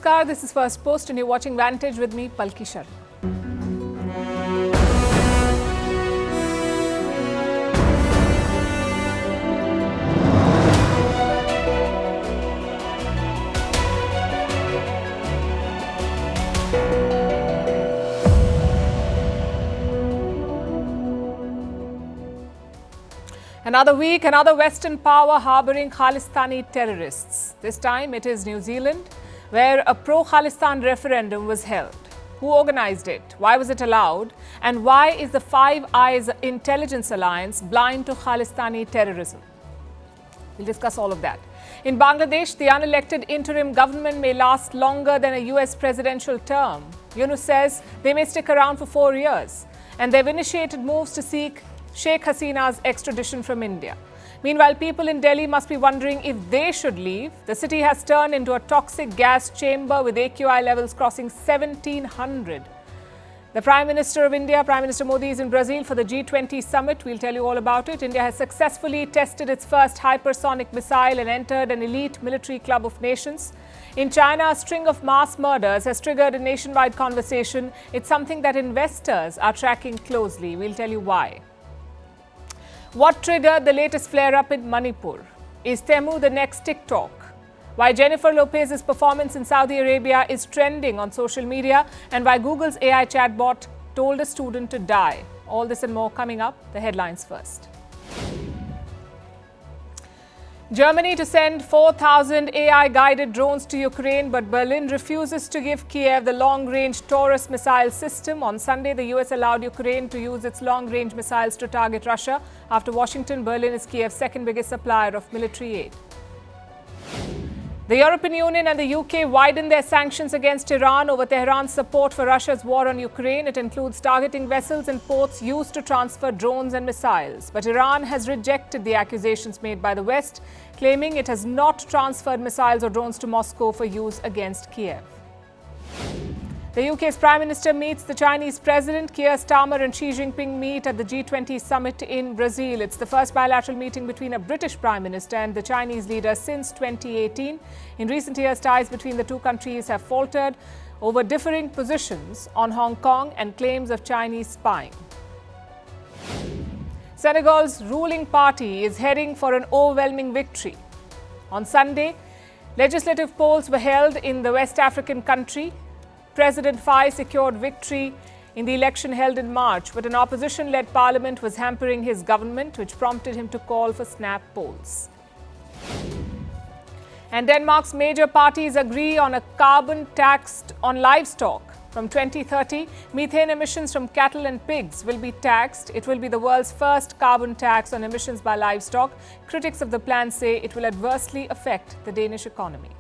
Namaskar, this is Firstpost and you're watching Vantage with me, Palki Sharma. Another week, another Western power harbouring Khalistani terrorists. This time it is New Zealand, where a pro-Khalistan referendum was held. Who organised it? Why was it allowed? And why is the Five Eyes Intelligence Alliance blind to Khalistani terrorism? We'll discuss all of that. In Bangladesh, the unelected interim government may last longer than a US presidential term. Yunus says they may stick around for 4 years. And they've initiated moves to seek Sheikh Hasina's extradition from India. Meanwhile, people in Delhi must be wondering if they should leave. The city has turned into a toxic gas chamber with AQI levels crossing 1700. The Prime Minister of India, Prime Minister Modi, is in Brazil for the G20 summit. We'll tell you all about it. India has successfully tested its first hypersonic missile and entered an elite military club of nations. In China, a string of mass murders has triggered a nationwide conversation. It's something that investors are tracking closely. We'll tell you why. What triggered the latest flare-up in Manipur? Is Temu the next TikTok? Why Jennifer Lopez's performance in Saudi Arabia is trending on social media, and why Google's AI chatbot told a student to die. All this and more coming up. The headlines first. Germany to send 4,000 AI-guided drones to Ukraine, but Berlin refuses to give Kyiv the long-range Taurus missile system. On Sunday, the US allowed Ukraine to use its long-range missiles to target Russia. After Washington, Berlin is Kyiv's second biggest supplier of military aid. The European Union and the UK widened their sanctions against Iran over Tehran's support for Russia's war on Ukraine. It includes targeting vessels and ports used to transfer drones and missiles. But Iran has rejected the accusations made by the West, claiming it has not transferred missiles or drones to Moscow for use against Kyiv. The UK's Prime Minister meets the Chinese President. Keir Starmer and Xi Jinping meet at the G20 summit in Brazil. It's the first bilateral meeting between a British Prime Minister and the Chinese leader since 2018. In recent years, ties between the two countries have faltered over differing positions on Hong Kong and claims of Chinese spying. Senegal's ruling party is heading for an overwhelming victory. On Sunday, legislative polls were held in the West African country. President Faye secured victory in the election held in March, but an opposition-led parliament was hampering his government, which prompted him to call for snap polls. And Denmark's major parties agree on a carbon tax on livestock. From 2030, methane emissions from cattle and pigs will be taxed. It will be the world's first carbon tax on emissions by livestock. Critics of the plan say it will adversely affect the Danish economy.